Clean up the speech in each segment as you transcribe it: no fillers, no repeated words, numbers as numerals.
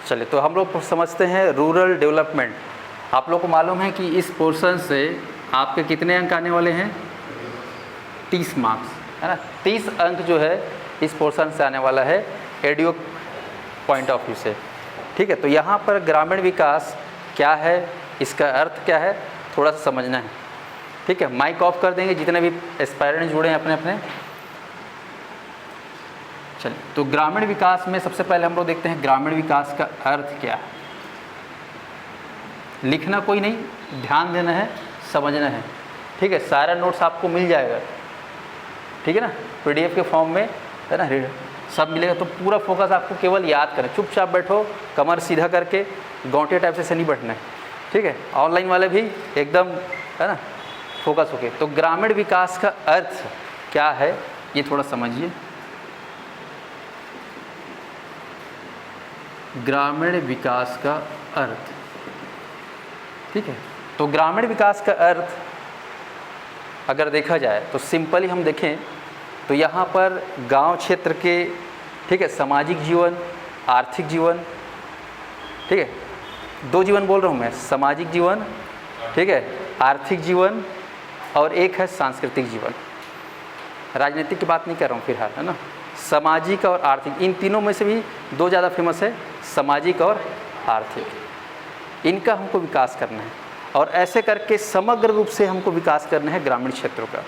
चलिए, तो हम लोग समझते हैं रूरल डेवलपमेंट। आप लोग को मालूम है कि इस पोर्शन से आपके कितने अंक आने वाले हैं? 30 मार्क्स, है ना। 30 अंक जो है इस पोर्शन से आने वाला है एडीओ पॉइंट ऑफ व्यू से। ठीक है, तो यहाँ पर ग्रामीण विकास क्या है, इसका अर्थ क्या है, थोड़ा सा समझना है। ठीक है, माइक ऑफ कर देंगे जितने भी एस्पायरेंट जुड़े हैं अपने अपने। चलिए, तो ग्रामीण विकास में सबसे पहले हम लोग देखते हैं ग्रामीण विकास का अर्थ क्या है। लिखना कोई नहीं, ध्यान देना है, समझना है। ठीक है, सारा नोट्स आपको मिल जाएगा, ठीक है ना, पीडीएफ के फॉर्म में, है ना, सब मिलेगा। तो पूरा फोकस आपको केवल याद करना, चुपचाप बैठो, कमर सीधा करके, गौंटिया टाइप से नहीं बैठना है। ठीक है, ऑनलाइन वाले भी एकदम, है ना, फोकस होके। तो ग्रामीण विकास का अर्थ क्या है ये थोड़ा समझिए। ग्रामीण विकास का अर्थ, ठीक है, तो ग्रामीण विकास का अर्थ अगर देखा जाए तो सिंपली हम देखें तो यहाँ पर गांव क्षेत्र के, ठीक है, सामाजिक जीवन, आर्थिक जीवन, ठीक है, दो जीवन बोल रहा हूँ मैं, सामाजिक जीवन, ठीक है, आर्थिक जीवन, और एक है सांस्कृतिक जीवन। राजनीतिक की बात नहीं कर रहा हूँ फिलहाल, है ना। सामाजिक और आर्थिक, इन तीनों में से भी दो ज़्यादा फेमस है, सामाजिक और आर्थिक। इनका हमको विकास करना है और ऐसे करके समग्र रूप से हमको विकास करना है ग्रामीण क्षेत्रों का।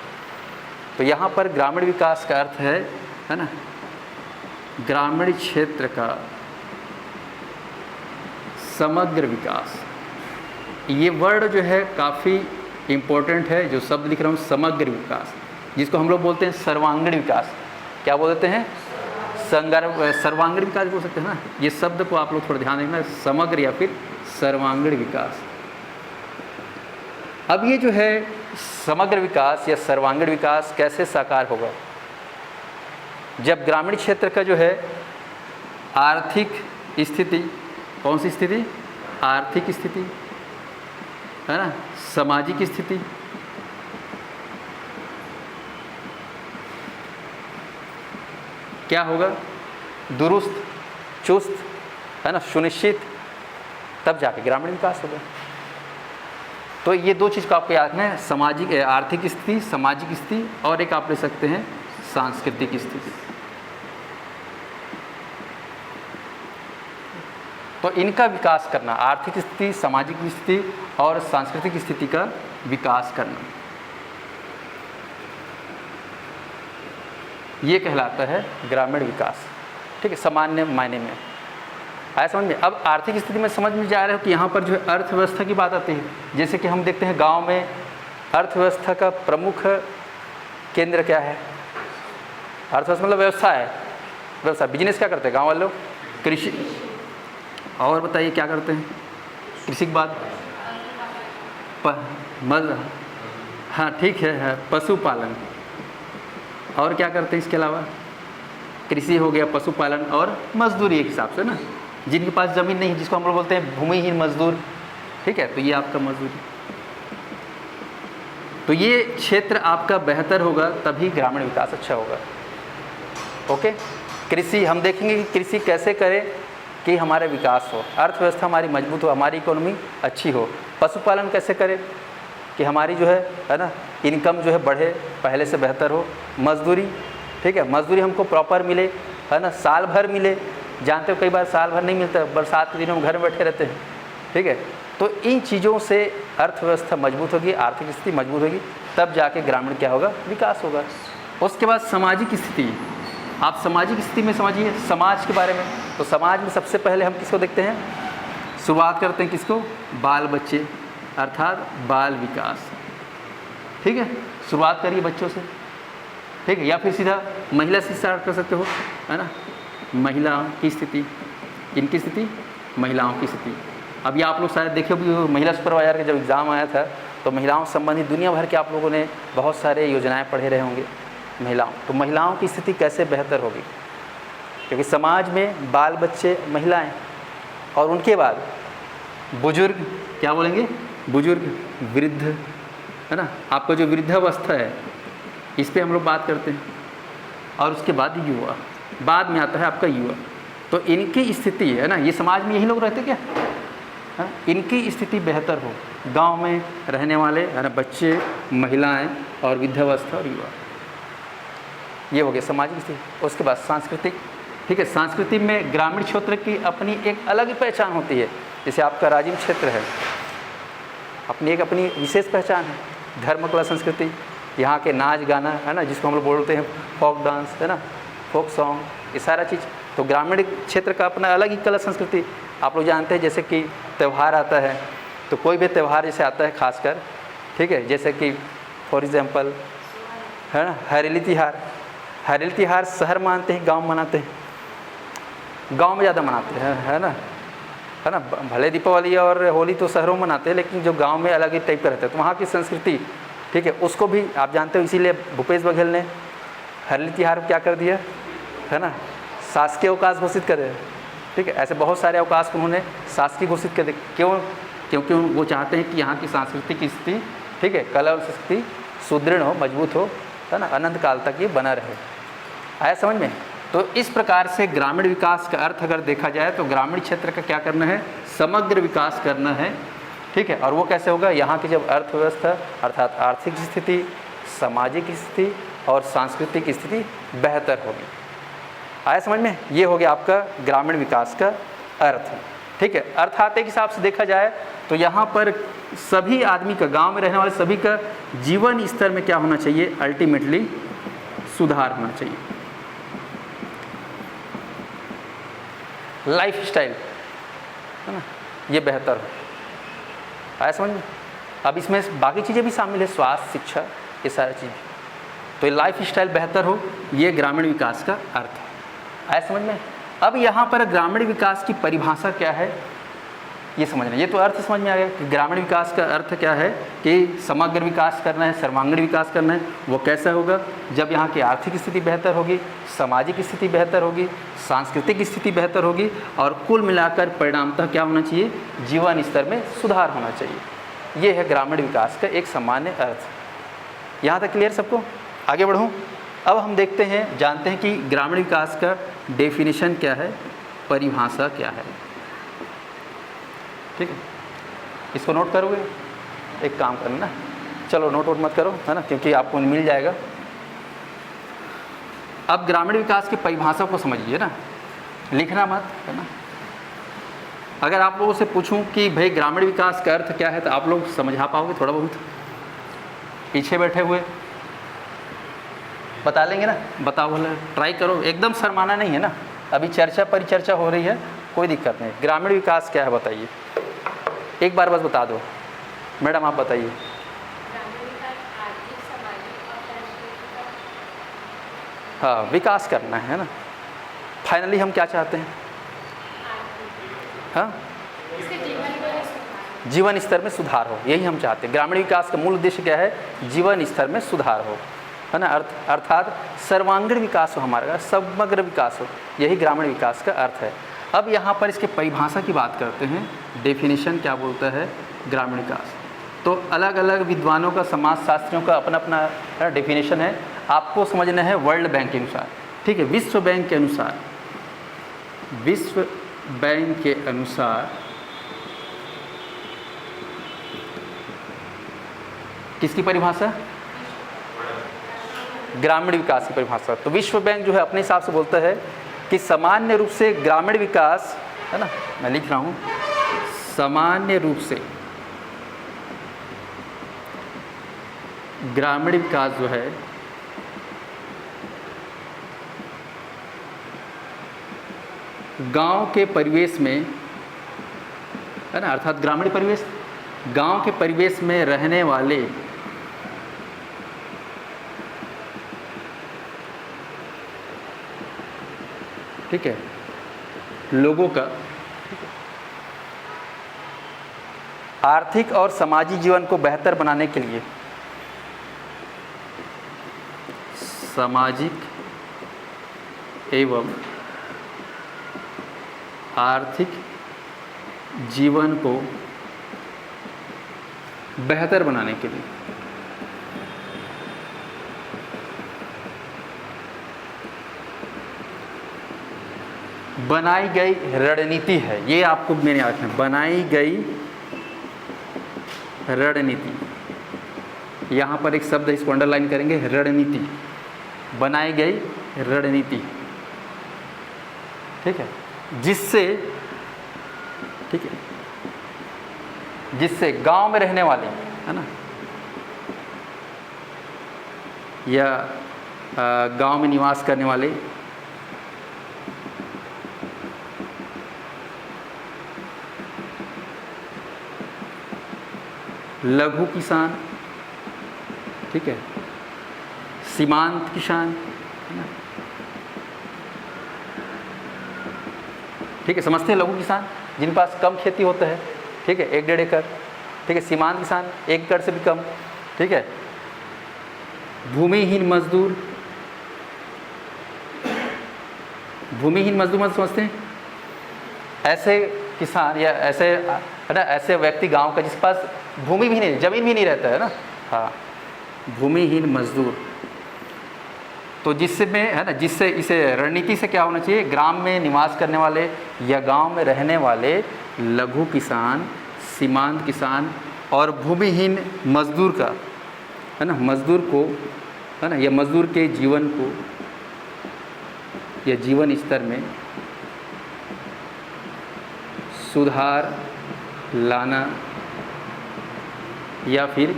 तो यहाँ पर ग्रामीण विकास का अर्थ है ना, ग्रामीण क्षेत्र का समग्र विकास। ये वर्ड जो है काफ़ी इम्पोर्टेंट है, जो शब्द लिख रहा हूँ, समग्र विकास, जिसको हम लोग बोलते हैं सर्वांगीण विकास। क्या बोलते हैं? सर्वांगीण विकास बोल सकते हैं ना। ये शब्द को आप लोग थोड़ा ध्यान रखना, समग्र या फिर सर्वांगीण विकास। अब ये जो है समग्र विकास या सर्वांगीण विकास कैसे साकार होगा? जब ग्रामीण क्षेत्र का जो है आर्थिक स्थिति, कौन सी स्थिति? आर्थिक स्थिति, है ना, सामाजिक स्थिति, क्या होगा? दुरुस्त, चुस्त, है ना, सुनिश्चित, तब जाके ग्रामीण विकास होगा। तो ये दो चीज़ को आपको याद रखना है, सामाजिक, आर्थिक स्थिति, सामाजिक स्थिति, और एक आप ले सकते हैं सांस्कृतिक स्थिति। तो इनका विकास करना, आर्थिक स्थिति, सामाजिक स्थिति और सांस्कृतिक स्थिति का विकास करना, ये कहलाता है ग्रामीण विकास। ठीक है, सामान्य मायने में आया समझ में। अब आर्थिक स्थिति में समझ में जा रहे हो कि यहाँ पर जो है अर्थव्यवस्था की बात आती है। जैसे कि हम देखते हैं गांव में अर्थव्यवस्था का प्रमुख केंद्र क्या है? अर्थव्यवस्था मतलब व्यवसाय है, व्यवसाय, बिजनेस क्या करते हैं गाँव वाले लोग? कृषि। और बताइए क्या करते हैं? कृषि के बाद हाँ ठीक है, पशुपालन। और क्या करते हैं इसके अलावा? कृषि हो गया, पशुपालन और मजदूरी एक हिसाब से ना, जिनके पास ज़मीन नहीं, जिसको हम लोग बोलते हैं भूमिहीन मजदूर। ठीक है, तो ये आपका मजदूरी। तो ये क्षेत्र आपका बेहतर होगा तभी ग्रामीण विकास अच्छा होगा। ओके, कृषि हम देखेंगे कि कृषि कैसे करें कि हमारा विकास हो, अर्थव्यवस्था हमारी मजबूत हो, हमारी इकोनॉमी अच्छी हो। पशुपालन कैसे करें कि हमारी जो है ना, इनकम जो है बढ़े, पहले से बेहतर हो। मजदूरी, ठीक है, मजदूरी हमको प्रॉपर मिले, है ना, साल भर मिले। जानते हो कई बार साल भर नहीं मिलता, बरसात के दिनों में घर में बैठे रहते हैं। ठीक है, तो इन चीज़ों से अर्थव्यवस्था मजबूत होगी, आर्थिक स्थिति मजबूत होगी, तब जाके ग्रामीण क्या होगा? विकास होगा। उसके बाद सामाजिक स्थिति, आप सामाजिक स्थिति में समझिए समाज के बारे में। तो समाज में सबसे पहले हम किसको देखते हैं? शुरुआत करते हैं किसको? बाल बच्चे, अर्थात बाल विकास। ठीक है, शुरुआत करिए बच्चों से। ठीक है, या फिर सीधा महिला से स्टार्ट कर सकते हो, है ना। महिलाओं की स्थिति, किनकी स्थिति? महिलाओं की स्थिति। अभी आप लोग शायद देखे भी, महिला सुपरवाइजर का जब एग्ज़ाम आया था तो महिलाओं संबंधी दुनिया भर के आप लोगों ने बहुत सारे योजनाएं पढ़े रहे होंगे महिलाओं। तो महिलाओं की स्थिति कैसे बेहतर होगी? क्योंकि समाज में बाल बच्चे, महिलाएं, और उनके बाद बुजुर्ग, क्या बोलेंगे? बुजुर्ग, वृद्ध, है ना, आपका जो वृद्धावस्था है इस पे हम लोग बात करते हैं। और उसके बाद युवा, बाद में आता है आपका युवा। तो इनकी स्थिति है ना, ये समाज में यही लोग रहते क्या, है, इनकी स्थिति बेहतर हो, गांव में रहने वाले है ना, बच्चे, महिलाएं और वृद्धावस्था और युवा, ये हो गया सामाजिक स्थिति। उसके बाद सांस्कृतिक, ठीक है, संस्कृति में ग्रामीण क्षेत्र की अपनी एक अलग ही पहचान होती है। जैसे आपका राजीव क्षेत्र है, अपनी विशेष पहचान है, धर्म कला संस्कृति, यहाँ के नाच गाना है ना, जिसको हम लोग बोलते हैं फोक डांस है ना, फोक सॉन्ग, ये सारा चीज़। तो ग्रामीण क्षेत्र का अपना अलग ही कला संस्कृति आप लोग जानते हैं। जैसे कि त्यौहार आता है, तो कोई भी त्यौहार जैसे आता है खासकर, ठीक है, जैसे कि फॉर एग्जांपल है ना हरेली तिहार शहर मानते हैं, गांव मनाते हैं, गांव में ज़्यादा मनाते हैं, है ना। भले दीपावली और होली तो शहरों में मनाते हैं, लेकिन जो गांव में अलग ही टाइप का रहता है, तो वहाँ की संस्कृति, ठीक है, उसको भी आप जानते हो। इसीलिए भूपेश बघेल ने हरेली तिहार क्या कर दिया है ना, शासकीय अवकाश घोषित कर दिया, ठीक है। ऐसे बहुत सारे अवकाश उन्होंने शासकीय घोषित कर दिए। क्यों? क्योंकि वो चाहते हैं कि यहाँ की सांस्कृतिक स्थिति, ठीक है, कला और संस्कृति सुदृढ़ हो, मजबूत हो, है ना, अनंत काल तक ये बना रहे। आया समझ में? तो इस प्रकार से ग्रामीण विकास का अर्थ अगर देखा जाए तो ग्रामीण क्षेत्र का क्या करना है, समग्र विकास करना है, ठीक है। और वो कैसे होगा, यहाँ की जब अर्थव्यवस्था अर्थात आर्थिक स्थिति, सामाजिक स्थिति और सांस्कृतिक स्थिति बेहतर होगी। आया समझ में? ये हो गया आपका ग्रामीण विकास का अर्थ, ठीक है। अर्थात के हिसाब से देखा जाए तो यहाँ पर सभी आदमी का, गांव में रहने वाले सभी का जीवन स्तर में क्या होना चाहिए, अल्टीमेटली सुधार होना चाहिए। लाइफ स्टाइल है ना, ये बेहतर हो। आया समझ में? अब इसमें बाकी चीज़ें भी शामिल है, स्वास्थ्य, शिक्षा, ये सारी चीज़। तो ये लाइफ स्टाइल बेहतर हो, ये ग्रामीण विकास का अर्थ है। आया समझ में? अब यहाँ पर ग्रामीण विकास की परिभाषा क्या है, ये समझना। ये तो अर्थ समझ में आ गया कि ग्रामीण विकास का अर्थ क्या है, कि समग्र विकास करना है, सर्वांगीण विकास करना है। वो कैसा होगा, जब यहाँ की आर्थिक स्थिति बेहतर होगी, सामाजिक स्थिति बेहतर होगी, सांस्कृतिक स्थिति बेहतर होगी, और कुल मिलाकर परिणामतः क्या होना चाहिए, जीवन स्तर में सुधार होना चाहिए। ये है ग्रामीण विकास का एक सामान्य अर्थ। यहाँ तक क्लियर सबको? आगे बढ़ूँ। अब हम देखते हैं, जानते हैं कि ग्रामीण विकास का डेफिनेशन क्या है, परिभाषा क्या है, ठीक है। इसको नोट करोगे? एक काम करना, चलो नोट वोट मत करो, है ना, क्योंकि आपको मिल जाएगा। अब ग्रामीण विकास की परिभाषा को समझिए ना, लिखना मत, है ना। अगर आप लोगों से पूछूं कि भाई ग्रामीण विकास का अर्थ क्या है, तो आप लोग समझा पाओगे थोड़ा बहुत? पीछे बैठे हुए बता लेंगे ना? बताओ, बोले ट्राई करो, एकदम शर्माना नहीं है ना। अभी चर्चा परिचर्चा हो रही है, कोई दिक्कत नहीं। ग्रामीण विकास क्या है बताइए, एक बार बस बता दो। मैडम आप बताइए। हाँ, विकास करना है ना। फाइनली हम क्या चाहते हैं? हाँ, जीवन स्तर में सुधार हो, यही हम चाहते हैं। ग्रामीण विकास का मूल उद्देश्य क्या है, जीवन स्तर में सुधार हो, है ना। अर्थात सर्वांगीण विकास हो हमारा, समग्र विकास हो, यही ग्रामीण विकास का अर्थ है। अब यहाँ पर इसके परिभाषा की बात करते हैं, डेफिनेशन क्या बोलता है ग्रामीण विकास। तो अलग अलग विद्वानों का, समाजशास्त्रियों का अपना अपना डेफिनेशन है। आपको समझना है वर्ल्ड बैंक के अनुसार, ठीक है, विश्व बैंक के अनुसार। विश्व बैंक के अनुसार किसकी परिभाषा? ग्रामीण विकास की परिभाषा। तो विश्व बैंक जो है अपने हिसाब से बोलता है कि सामान्य रूप से ग्रामीण विकास, है ना, मैं लिख रहा हूँ, सामान्य रूप से ग्रामीण विकास जो है गांव के परिवेश में, है ना, अर्थात ग्रामीण परिवेश, गांव के परिवेश में रहने वाले ठीक है लोगों का आर्थिक और सामाजिक जीवन को बेहतर बनाने के लिए सामाजिक एवं आर्थिक जीवन को बेहतर बनाने के लिए बनाई गई रणनीति है, ये आपको मेरे याद रखना, बनाई गई रणनीति। यहाँ पर एक शब्द है, इसको अंडरलाइन करेंगे, रणनीति, बनाई गई रणनीति, ठीक है, जिससे, ठीक है, जिससे गांव में रहने वाले, है ना, या गांव में निवास करने वाले लघु किसान, ठीक है, सीमांत किसान, है ना, ठीक है, समझते हैं, लघु किसान जिन पास कम खेती होता है, ठीक है, 1-1.5 एकड़, ठीक है, सीमांत किसान 1 एकड़ से भी कम, ठीक है, भूमिहीन मजदूर, भूमिहीन मजदूर मतलब समझते हैं, ऐसे किसान या ऐसे, है ना, ऐसे व्यक्ति गांव का जिसके पास भूमि भी नहीं, जमीन भी नहीं रहता है ना, हाँ, भूमिहीन मजदूर। तो जिससे में, है ना, जिससे इसे रणनीति से क्या होना चाहिए, ग्राम में निवास करने वाले या गांव में रहने वाले लघु किसान, सीमांत किसान और भूमिहीन मजदूर का, है ना, मजदूर को, है ना, या मजदूर के जीवन को या जीवन स्तर में सुधार लाना या फिर,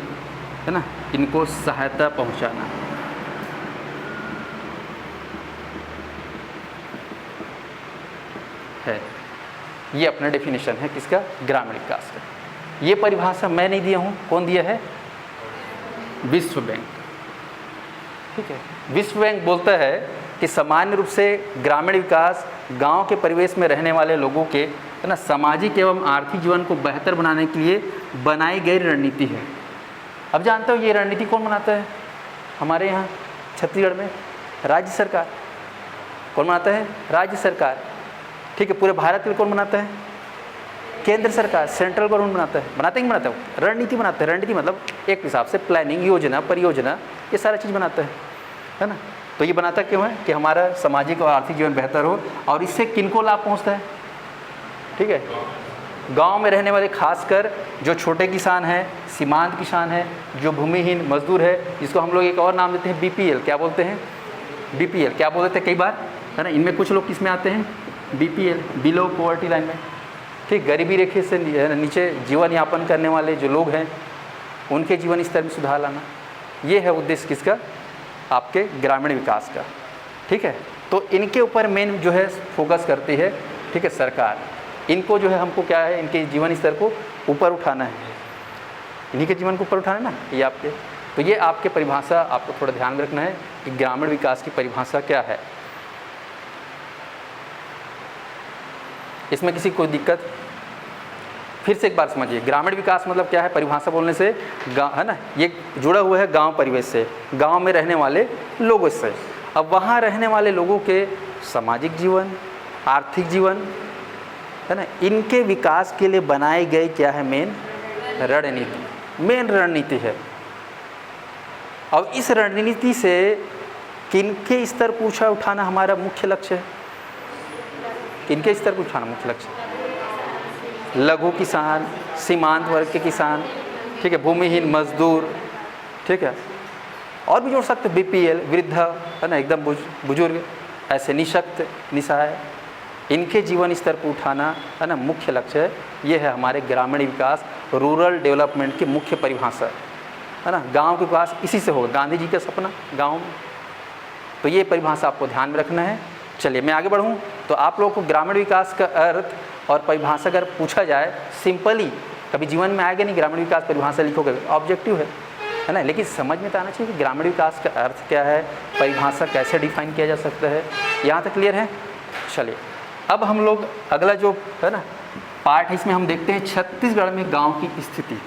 है ना, इनको सहायता पहुंचाना। है, ये अपना डेफिनेशन है किसका, ग्रामीण विकास का। ये परिभाषा मैं नहीं दिया हूँ, कौन दिया है, विश्व बैंक, ठीक है। विश्व बैंक बोलता है कि सामान्य रूप से ग्रामीण विकास गांव के परिवेश में रहने वाले लोगों के, है ना, सामाजिक एवं आर्थिक जीवन को बेहतर बनाने के लिए बनाई गई रणनीति है। अब जानते हो ये रणनीति कौन बनाता है, हमारे यहाँ छत्तीसगढ़ में राज्य सरकार। कौन बनाता है, राज्य सरकार, ठीक है। पूरे भारत में कौन बनाता है, केंद्र सरकार, सेंट्रल गवर्नमेंट बनाता है। बनाता है कि बनाता है, रणनीति बनाता है। रणनीति मतलब एक हिसाब से प्लानिंग, योजना, परियोजना, ये सारा चीज़ बनाता है ना। तो ये बनाता क्यों है कि हमारा सामाजिक और आर्थिक जीवन बेहतर हो, और इससे किनको लाभ पहुंचता है, ठीक है, गांव में रहने वाले, खासकर जो छोटे किसान हैं, सीमांत किसान हैं, जो भूमिहीन मजदूर है, जिसको हम लोग एक और नाम देते हैं बीपीएल। क्या बोलते हैं, बीपीएल क्या बोलते हैं कई बार, है ना। इनमें कुछ लोग किस में आते हैं, बीपीएल, बिलो पॉवर्टी लाइन में, ठीक, गरीबी रेखे से नीचे जीवन यापन करने वाले जो लोग हैं, उनके जीवन स्तर में सुधार लाना। ये है उद्देश्य किसका, आपके ग्रामीण विकास का, ठीक है। तो इनके ऊपर मेन जो है फोकस करती है, ठीक है, सरकार। इनको जो है हमको क्या है, इनके जीवन स्तर को ऊपर उठाना है, इन्हीं के जीवन को ऊपर उठाना है ना, ये आपके। तो ये आपके परिभाषा आपको थोड़ा ध्यान में रखना है कि ग्रामीण विकास की परिभाषा क्या है। इसमें किसी को दिक्कत, फिर से एक बार समझिए, ग्रामीण विकास मतलब क्या है, परिभाषा बोलने से है ना, ये जुड़ा हुआ है गांव परिवेश से, गांव में रहने वाले लोगों से। अब वहाँ रहने वाले लोगों के सामाजिक जीवन, आर्थिक जीवन, है ना, इनके विकास के लिए बनाई गई क्या है, मेन रणनीति, मेन रणनीति है। अब इस रणनीति से किनके स्तर को ऊंचा उठाना हमारा मुख्य लक्ष्य है, किनके स्तर को उठाना मुख्य लक्ष्य है, लघु किसान, सीमांत वर्ग के किसान, ठीक है, भूमिहीन मजदूर, ठीक है, और भी जोड़ सकते, बीपीएल, वृद्ध, है ना, एकदम बुजुर्ग, ऐसे निशक्त, निसहाय, इनके जीवन स्तर को उठाना, है ना, मुख्य लक्ष्य है। ये है हमारे ग्रामीण विकास, रूरल डेवलपमेंट की मुख्य परिभाषा, है ना। गांव के विकास इसी से होगा, गांधी जी का सपना गांव में। तो ये परिभाषा आपको ध्यान में रखना है। चलिए मैं आगे बढ़ूँ तो आप लोगों को ग्रामीण विकास का अर्थ और परिभाषा अगर पूछा जाए सिंपली, कभी जीवन में आएगा नहीं ग्रामीण विकास परिभाषा लिखोगे, ऑब्जेक्टिव है ना, लेकिन समझ में तो आना चाहिए कि ग्रामीण विकास का अर्थ क्या है, परिभाषा कैसे डिफाइन किया जा सकता है। यहाँ तक क्लियर है। चलिए अब हम लोग अगला जो है ना पार्ट है, इसमें हम देखते हैं छत्तीसगढ़ में गाँव की स्थिति।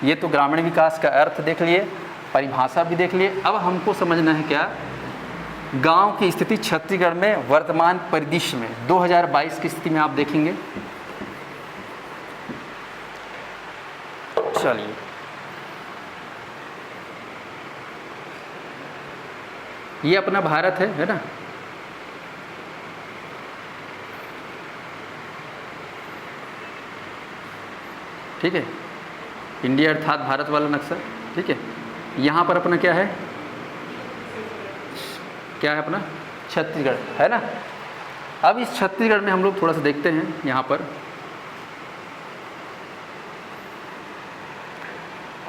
ये तो ग्रामीण विकास का अर्थ देख लिए, परिभाषा भी देख लिए। अब हमको समझना है क्या, गांव की स्थिति छत्तीसगढ़ में वर्तमान परिदृश्य में 2022 की स्थिति में आप देखेंगे। चलिए ये अपना भारत है ना। ठीक है, इंडिया अर्थात भारत वाला नक्शा, ठीक है। यहाँ पर अपना क्या है, क्या है अपना छत्तीसगढ़, है ना। अब इस छत्तीसगढ़ में हम लोग थोड़ा सा देखते हैं। यहाँ पर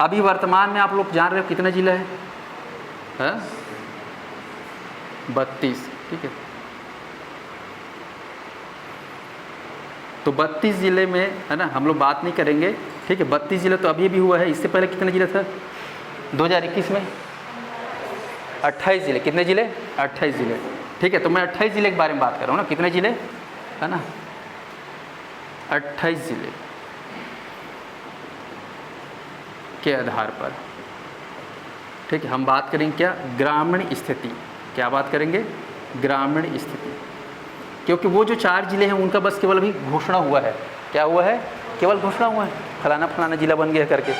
अभी वर्तमान में आप लोग जान रहे हो कितने जिले हैं? 32, ठीक है। तो 32 ज़िले में, है ना, हम लोग बात नहीं करेंगे, ठीक है। 32 ज़िले तो अभी भी हुआ है, इससे पहले कितने ज़िले था 2021 में? 28 ज़िले। कितने ज़िले? 28 ज़िले, ठीक है। तो मैं 28 ज़िले के बारे में बात कर रहा हूँ ना, कितने ज़िले, है ना, 28 ज़िले के आधार पर, ठीक है, हम बात करेंगे क्या, ग्रामीण स्थिति। क्या बात करेंगे? ग्रामीण स्थिति। क्योंकि वो जो 4 ज़िले हैं उनका बस केवल अभी घोषणा हुआ है। क्या हुआ है? केवल घोषणा हुआ है, फलाना फलाना ज़िला बन गया करके।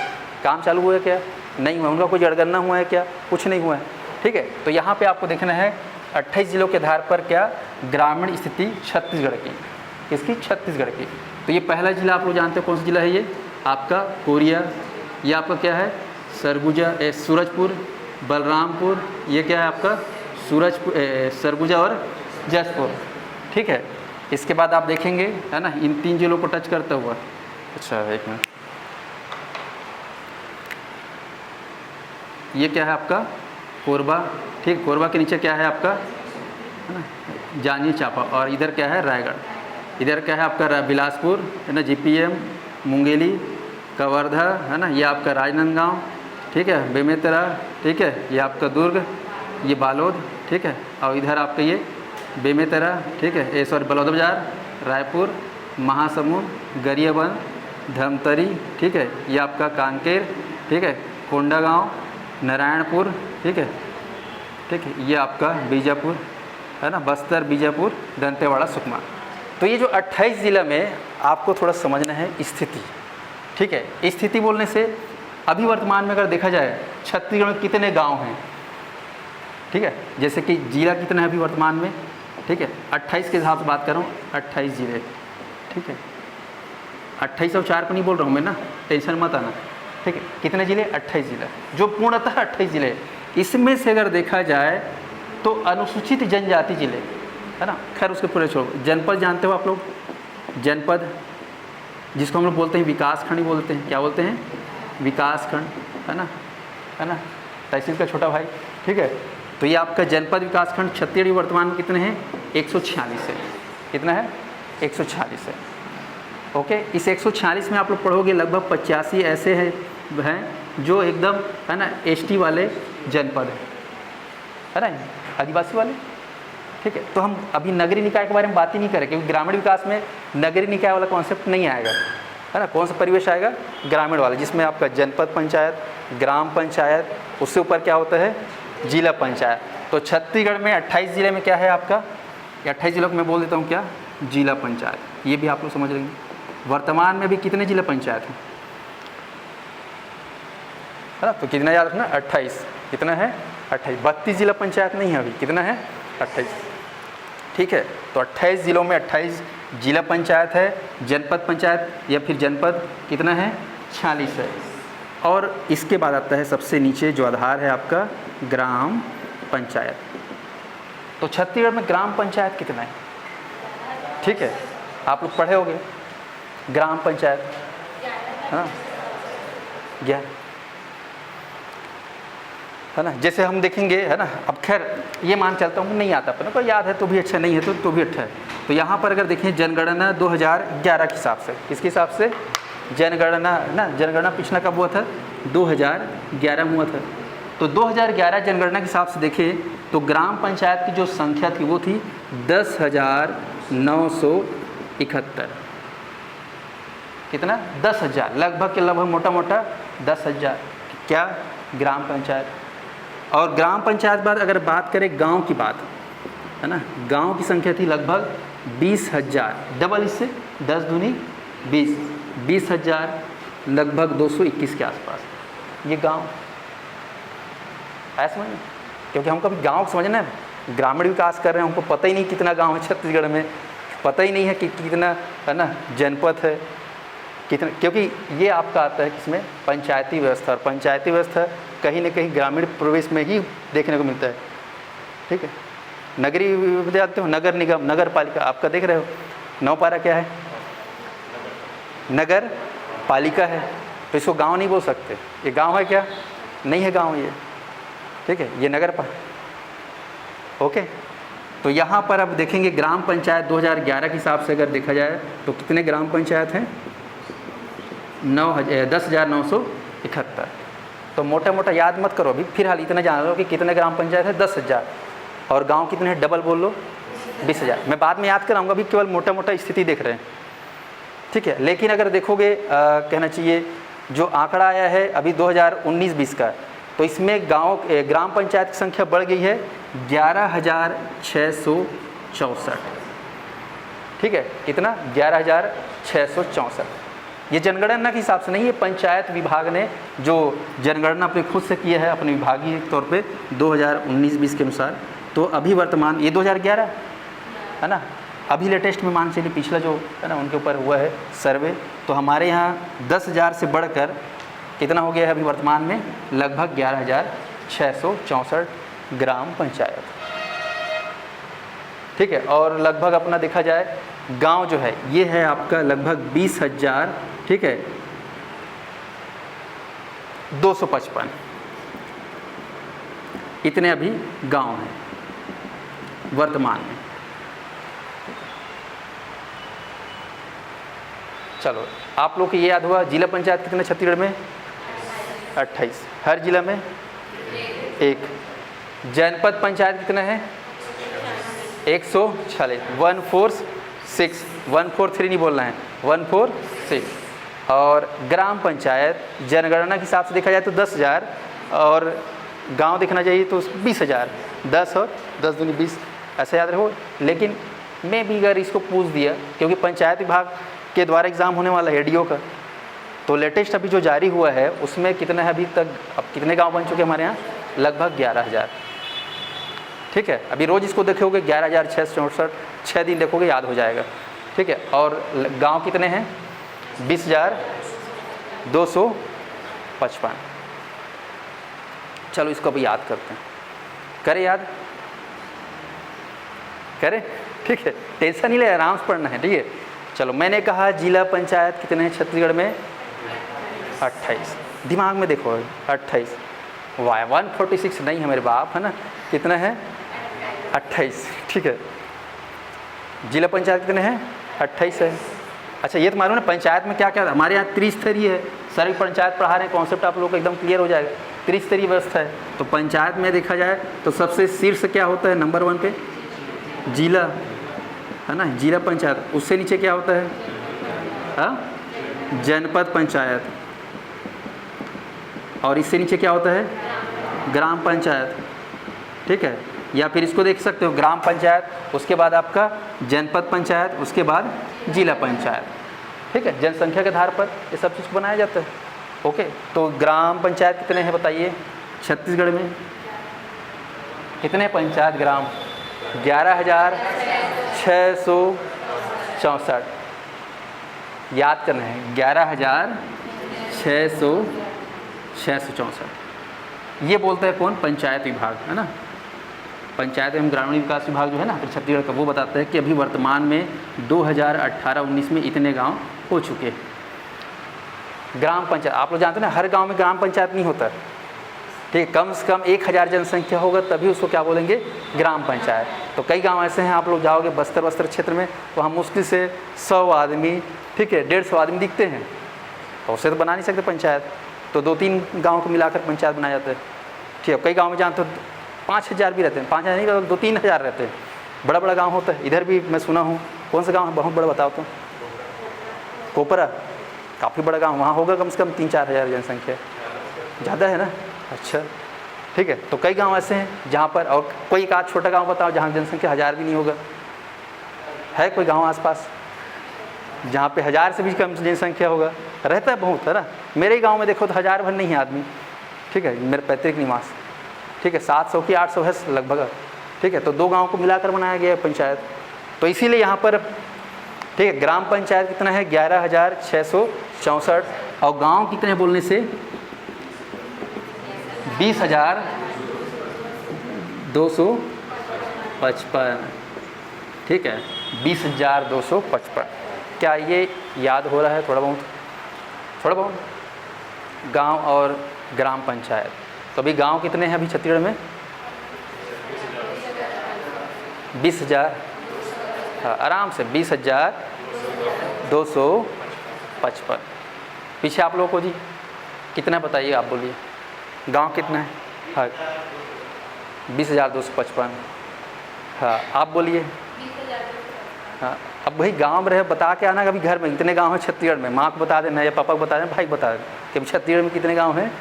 काम चालू हुआ है क्या? नहीं हुआ। उनका कोई जनगणना हुआ है क्या? कुछ नहीं हुआ है, ठीक है। तो यहाँ पे आपको देखना है 28 ज़िलों के आधार पर क्या ग्रामीण स्थिति छत्तीसगढ़ की, किसकी? छत्तीसगढ़ की। तो ये पहला ज़िला आप लोग जानते हो कौन सा ज़िला है? ये आपका कोरिया, ये आपका क्या है, सरगुजा, सूरजपुर, बलरामपुर, ये क्या है आपका सूरजपुर, सरगुजा और जसपुर, ठीक है। इसके बाद आप देखेंगे, है ना, इन 3 जिलों को टच करता हुआ। अच्छा, एक मिनट, ये क्या है आपका कोरबा, ठीक। कोरबा के नीचे क्या है आपका, है ना, जांजगीर चांपा, और इधर क्या है रायगढ़। इधर क्या है आपका बिलासपुर, है ना, जीपीएम, मुंगेली, कवर्धा, है ना, ये आपका राजनांदगांव, ठीक है, बेमेतरा, ठीक है, ये आपका दुर्ग, ये बालोद, ठीक है, और इधर आपका ये बेमेतरा, ठीक है, सॉरी बलौदाबाजार, रायपुर, महासमुंद, गरियाबंद, धमतरी, ठीक है, ये आपका कांकेर, ठीक है, कोंडागांव, नारायणपुर, ठीक है, ठीक है, ये आपका बीजापुर, है ना, बस्तर, बीजापुर, दंतेवाड़ा, सुकमा। तो ये जो 28 ज़िला में आपको थोड़ा समझना है स्थिति, ठीक है। स्थिति बोलने से अभी वर्तमान में अगर देखा जाए छत्तीसगढ़ में कितने गांव हैं, ठीक है, जैसे कि जिला कितना है अभी वर्तमान में, ठीक है, 28 के हिसाब से बात कर रहा हूँ, 28 ज़िले, ठीक है। 28 और 4 को नहीं बोल रहा हूँ मैं ना, टेंशन मत आना, ठीक है। कितने ज़िले? 28 ज़िले, जो पूर्णतः 28 ज़िले। इसमें से अगर देखा जाए तो अनुसूचित जनजाति ज़िले, है ना, खैर उसके पूरे छोड़ो। जनपद जानते हो आप लोग? जनपद जिसको हम लोग बोलते हैं विकास खंड ही बोलते हैं। क्या बोलते हैं? विकास खंड, है ना, है ना, तहसील का छोटा भाई, ठीक है। तो ये आपका जनपद विकास खंड छत्तीसगढ़ वर्तमान में कितने हैं? 146 है। कितना है? 146 है, ओके। इस 146 में आप लोग पढ़ोगे लगभग 85 ऐसे हैं जो एकदम, है ना, एसटी वाले जनपद है ना, आदिवासी वाले, ठीक है। तो हम अभी नगरीय निकाय के बारे में बात ही नहीं करें, क्योंकि ग्रामीण विकास में नगरीय निकाय वाला कॉन्सेप्ट नहीं आएगा, है ना। कौन सा परिवेश आएगा? ग्रामीण वाला, जिसमें आपका जनपद पंचायत, ग्राम पंचायत, उससे ऊपर क्या होता है? जिला पंचायत। तो छत्तीसगढ़ में 28 ज़िले में क्या है आपका, 28 ज़िलों को मैं बोल देता हूँ क्या, जिला पंचायत। ये भी आप लोग समझ लेंगे। वर्तमान में भी कितने जिला पंचायत हैं, है ना, तो कितना याद रखना, 28। कितना है? 28। 32 जिला पंचायत नहीं है अभी, कितना है? 28, ठीक है। तो 28 ज़िलों में 28 जिला पंचायत है। जनपद पंचायत या फिर जनपद कितना है? 46 है। और इसके बाद आता है सबसे नीचे जो आधार है आपका ग्राम पंचायत। तो छत्तीसगढ़ में ग्राम पंचायत कितना है? ठीक है, आप लोग पढ़े होंगे ग्राम पंचायत, हाँ, 11, है ना। जैसे हम देखेंगे, है ना, अब खैर ये मान चलता हूँ नहीं आता अपने को, याद है तो भी अच्छा, नहीं है तो भी अच्छा है। तो यहाँ पर अगर देखें जनगणना 2011 के हिसाब से, किसके हिसाब से? जनगणना ना, जनगणना पिछला कब हुआ था? 2011 में हुआ था। तो 2011 जनगणना के हिसाब से देखें तो ग्राम पंचायत की जो संख्या थी वो थी 10,971। कितना? 10,000, लगभग के लगभग मोटा मोटा 10,000 क्या ग्राम पंचायत। और ग्राम पंचायत बाद अगर बात करें गांव की बात, है ना, गांव की संख्या थी लगभग 20,000, डबल इससे 10 दूनी 20, 20,000 लगभग 221 के आसपास ये गांव। ऐसा समझ, क्योंकि हमको अभी गांव समझना है, ग्रामीण विकास कर रहे हैं, हमको पता ही नहीं कितना गांव है छत्तीसगढ़ में, पता ही नहीं है कि कितना, है ना, जनपद है कितने, क्योंकि ये आपका आता है किसमें, पंचायती व्यवस्था, और पंचायती व्यवस्था कहीं ना कहीं ग्रामीण प्रवेश में ही देखने को मिलता है। ठीक है, नगरीय विद्यालय हो, नगर निगम, नगर पालिका, आपका देख रहे हो 9 पारा क्या है, नगर पालिका है, तो इसको गांव नहीं बोल सकते। ये गांव है क्या, नहीं है गांव ये। ठीक है, ये नगर पालिका। ओके, तो यहाँ पर अब देखेंगे ग्राम पंचायत 2011 के हिसाब से अगर देखा जाए तो कितने ग्राम पंचायत हैं, 10,971। तो मोटा मोटा याद मत करो अभी, फिलहाल इतना जान लो कि कितने ग्राम पंचायत है, 10,000, और गांव कितने हैं, डबल बोल लो, 20,000। मैं बाद में याद कराऊंगा, अभी केवल मोटा मोटा स्थिति देख रहे हैं। ठीक है, लेकिन अगर देखोगे कहना चाहिए जो आंकड़ा आया है अभी 2019-20 का, तो इसमें ग्राम पंचायत की संख्या बढ़ गई है 11,664। ठीक है, कितना, 11,664। ये जनगणना के हिसाब से नहीं, ये पंचायत विभाग ने जो जनगणना अपने खुद से किया है अपने विभागीय तौर पे 2019-20 के अनुसार। तो अभी वर्तमान ये 2011 है ना, अभी लेटेस्ट में मान चलिए पिछला जो है ना उनके ऊपर हुआ है सर्वे, तो हमारे यहाँ 10,000 से बढ़कर कितना हो गया है अभी वर्तमान में, लगभग 11,664 ग्राम पंचायत। ठीक है, और लगभग अपना देखा जाए गांव जो है ये है आपका लगभग 20,000, ठीक है, 255 इतने अभी गांव हैं वर्तमान में। चलो, आप लोग को ये याद हुआ जिला पंचायत कितने छत्तीसगढ़ में, 28, हर जिला में 1। जनपद पंचायत कितने हैं, 146, 146, 143 नहीं बोलना है, 146। और ग्राम पंचायत जनगणना के हिसाब से देखा जाए तो 10,000, और गांव देखना चाहिए तो 20,000, 10 और 10 दूनी 20, ऐसा याद रखो। लेकिन मैं भी अगर इसको पूछ दिया, क्योंकि पंचायत विभाग के द्वारा एग्ज़ाम होने वाला है एडीओ का, तो लेटेस्ट अभी जो जारी हुआ है उसमें कितना है अभी तक, अब कितने गांव बन चुके हैं हमारे यहाँ, लगभग 11,000। ठीक है, अभी रोज़ इसको देखोगे 11,664, 6 दिन देखोगे याद हो जाएगा। ठीक है, और गांव कितने हैं, 20,255। चलो इसको अभी याद करते हैं, करें याद, करें। ठीक है, टेंशन नहीं ले, आराम से पढ़ना है। ठीक है, चलो मैंने कहा जिला पंचायत कितने हैं छत्तीसगढ़ में, 28। दिमाग में देखो 28, वाई 146 नहीं है मेरे बाप, है ना, कितना है, 28। ठीक है, जिला पंचायत कितने हैं, 28 है। अच्छा, ये तो मालूम है पंचायत में क्या क्या, हमारे यहाँ त्रिस्तरीय है, सारी पंचायत पढ़ा रहे हैं, कॉन्सेप्ट आप लोग को एकदम क्लियर हो जाएगा। त्रिस्तरीय व्यवस्था है, तो पंचायत में देखा जाए तो सबसे शीर्ष क्या होता है, नंबर 1 पे जिला, है ना, जिला पंचायत। उससे नीचे क्या होता है, जनपद पंचायत, और इससे नीचे क्या होता है, ग्राम पंचायत। ठीक है, या फिर इसको देख सकते हो, ग्राम पंचायत, उसके बाद आपका जनपद पंचायत, उसके बाद जिला पंचायत। ठीक है, जनसंख्या के आधार पर ये सब चीज़ बनाया जाता है। ओके, तो ग्राम पंचायत कितने हैं बताइए छत्तीसगढ़ में, कितने पंचायत ग्राम, 11,664। याद करना है, 11,664। ये बोलता है कौन, पंचायत विभाग, है ना, पंचायत एवं ग्रामीण विकास विभाग जो है ना छत्तीसगढ़ का, वो बताता है कि अभी वर्तमान में 2018-19 में इतने गांव हो चुके हैं। ग्राम पंचायत आप लोग जानते हैं ना, हर गांव में ग्राम पंचायत नहीं होता। ठीक है, कम से कम 1,000 जनसंख्या होगा तभी उसको क्या बोलेंगे, ग्राम पंचायत। तो कई गांव ऐसे हैं, आप लोग जाओगे बस्तर क्षेत्र में, तो हम मुश्किल से 100 आदमी, ठीक है, 150 आदमी दिखते हैं, तो उससे तो बना नहीं सकते पंचायत। तो 2-3 गाँव को मिलाकर पंचायत बनाया जाता है। ठीक है, कई गाँव में जानते हो 5,000 भी रहते हैं, 5,000 नहीं, 2-3,000 रहते हैं, बड़ा बड़ा गांव होता है। इधर भी मैं सुना हूँ, कौन सा गांव है बहुत बड़ा बताओ तो, कोपरा, काफ़ी बड़ा गांव, वहाँ होगा कम से कम 3-4 हज़ार जनसंख्या, ज़्यादा है ना। अच्छा, ठीक है, तो कई गांव ऐसे हैं जहाँ पर, और कोई एक आध छोटा गांव बताओ जहाँ जनसंख्या 1,000 भी नहीं होगा, है कोई गाँव आसपास जहाँ पे 1,000 से भी कम जनसंख्या होगा, रहता है बहुत, है ना। मेरे ही गाँव में देखो तो 1,000 भर नहीं है आदमी। ठीक है, मेरे पैतृक निवास, ठीक है, 700 की 800 है लगभग। ठीक है, तो 2 गांव को मिलाकर बनाया गया है पंचायत। तो इसीलिए यहाँ पर, ठीक है, ग्राम पंचायत कितना है, 11,664। 64 और गांव कितने बोलने से 20,255। ठीक है, 20,255। क्या ये याद हो रहा है थोड़ा बहुत? गांव और ग्राम पंचायत। तो अभी गांव कितने हैं अभी छत्तीसगढ़ में? 20,000। हाँ, आराम से 20,255। पीछे आप लोगों को जी कितना बताइए, आप बोलिए गांव कितना है? हाँ, 20,255। हाँ, आप बोलिए। हाँ, अब वही गांव में रहे बता के आना, कभी घर में कितने गांव हैं छत्तीसगढ़ में, माँ को बता देना या पापा को बता देना, भाई को बता देना कि छत्तीसगढ़ में कितने गांव हैं?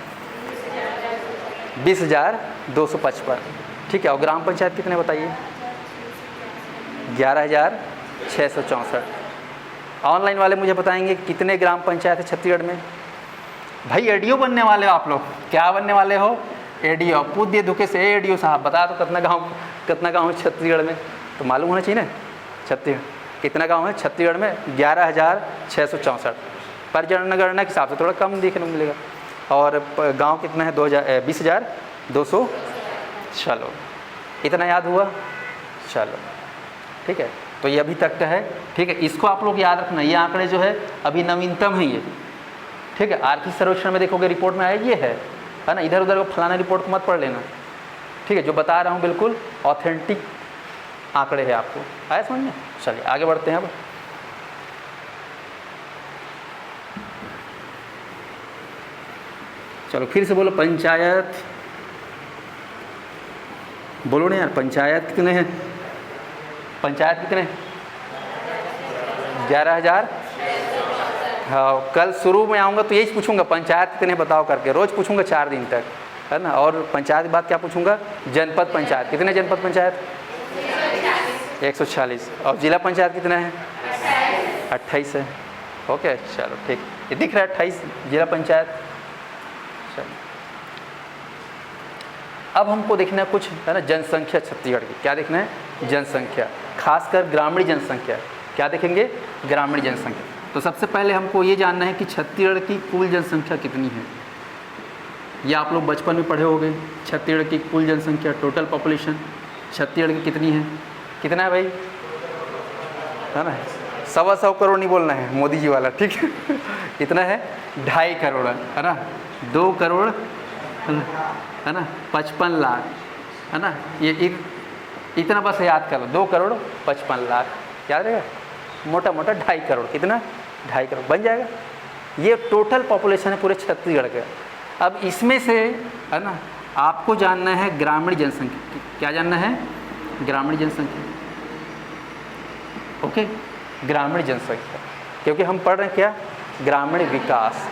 20,255। ठीक है, और ग्राम पंचायत कितने बताइए? 11,664। ऑनलाइन वाले मुझे बताएंगे कितने ग्राम पंचायत है छत्तीसगढ़ में? भाई एडीओ बनने वाले हो आप लोग, क्या बनने वाले हो? एडीओ। पूछ दिए धोखे से, एडीओ साहब बता दो कितना गांव है छत्तीसगढ़ में? तो मालूम होना चाहिए ना। छत्तीसगढ़ कितना गांव है छत्तीसगढ़ में? 11,664। पर जनगणना के हिसाब से थोड़ा कम देखने को मिलेगा। और गांव कितना है? 20,200। चलो, इतना याद हुआ? चलो, ठीक है, तो ये अभी तक का है। ठीक है, इसको आप लोग याद रखना, ये आंकड़े जो है अभी नवीनतम है ये। ठीक है, आर्थिक सर्वेक्षण में देखोगे रिपोर्ट में आया ये है ना। इधर उधर को फलाना रिपोर्ट को मत पढ़ लेना। ठीक है, जो बता रहा हूँ बिल्कुल ऑथेंटिक आंकड़े हैं, आपको आया समझ में? चलिए आगे बढ़ते हैं। अब चलो फिर से बोलो पंचायत, बोलो ना यार, पंचायत कितने हैं? पंचायत कितने? 11,000। हाँ, कल शुरू में आऊँगा तो यही पूछूंगा पंचायत कितने बताओ करके, रोज़ पूछूंगा 4 दिन तक, है ना। और पंचायत के बाद क्या पूछूंगा? जनपद पंचायत कितने? जनपद पंचायत 146। और जिला पंचायत कितना है? 28 है। ओके, चलो ठीक, ये दिख रहा है 28 जिला पंचायत। चलो अब हमको देखना है कुछ, है ना, जनसंख्या छत्तीसगढ़ की। क्या देखना है? जनसंख्या, खासकर ग्रामीण जनसंख्या। क्या देखेंगे? ग्रामीण जनसंख्या। तो सबसे पहले हमको ये जानना है कि छत्तीसगढ़ की कुल जनसंख्या कितनी है। ये आप लोग बचपन में पढ़े होंगे, छत्तीसगढ़ की कुल जनसंख्या, टोटल पॉपुलेशन छत्तीसगढ़ की कितनी है? कितना है भाई? है ना, 125 करोड़ नहीं बोलना है, मोदी जी वाला, ठीक है। कितना है? 2.5 करोड़, है ना। 2 करोड़, है ना, 55 लाख, है ना। ये इतना बस याद कर लो, 2 करोड़ 55 लाख, याद रहेगा। मोटा मोटा 2.5 करोड़, कितना? 2.5 करोड़ बन जाएगा। ये टोटल पॉपुलेशन है पूरे छत्तीसगढ़ का। अब इसमें से, है ना, आपको जानना है ग्रामीण जनसंख्या। क्या जानना है? ग्रामीण जनसंख्या। ओके, ग्रामीण जनसंख्या, क्योंकि हम पढ़ रहे हैं क्या? ग्रामीण विकास।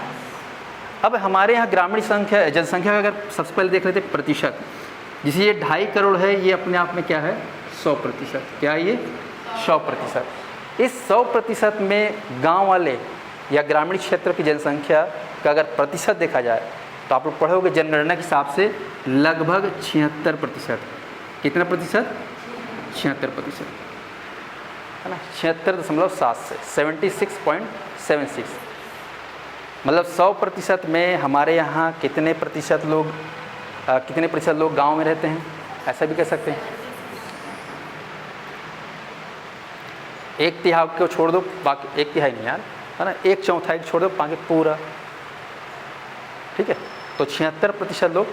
अब हमारे यहाँ ग्रामीण जनसंख्या का अगर सबसे पहले देख लेते प्रतिशत, जिसे ये 2.5 करोड़ है, ये अपने आप में क्या है? 100%। क्या है ये? 100%। इस 100% में गांव वाले या ग्रामीण क्षेत्र की जनसंख्या का अगर प्रतिशत देखा जाए तो आप लोग पढ़ोगे जनगणना के हिसाब से लगभग 76%। कितना प्रतिशत? 76%, है ना। 76.7 से 76.76, मतलब 100% में हमारे यहाँ कितने प्रतिशत लोग गांव में रहते हैं, ऐसा भी कह सकते हैं। 1/3 को छोड़ दो, बाकी 1/3 नहीं यार, है ना, 1/4 छोड़ दो, बाकी पूरा, ठीक है। तो 76% लोग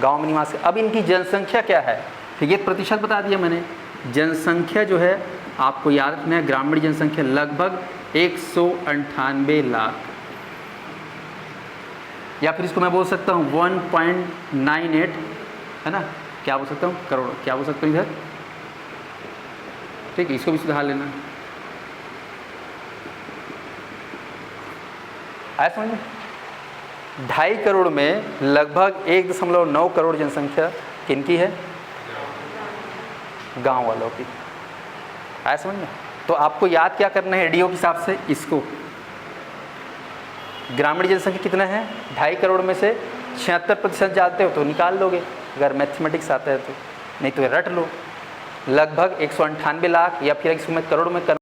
गांव में निवास। अब इनकी जनसंख्या क्या है? ठीक है, प्रतिशत बता दिया मैंने। जनसंख्या जो है आपको याद रखना है, ग्रामीण जनसंख्या लगभग 198 लाख, या फिर इसको मैं बोल सकता हूँ 1.98, है ना। क्या बोल सकता हूँ? करोड़। क्या बोल सकता हूँ इधर? ठीक है, इसको भी सुधार लेना। आया समझ में? 2.5 करोड़ में लगभग 1.9 करोड़ जनसंख्या किनकी है? गांव वालों की। आया समझ में? तो आपको याद क्या करना है एडीओ के हिसाब से? इसको ग्रामीण जनसंख्या कितना है? 2.5 करोड़ में से 76% जानते हो तो निकाल लोगे, अगर मैथमेटिक्स आता है तो, नहीं तो रट लो। लगभग 198 लाख, या फिर इसको मैं करोड़ में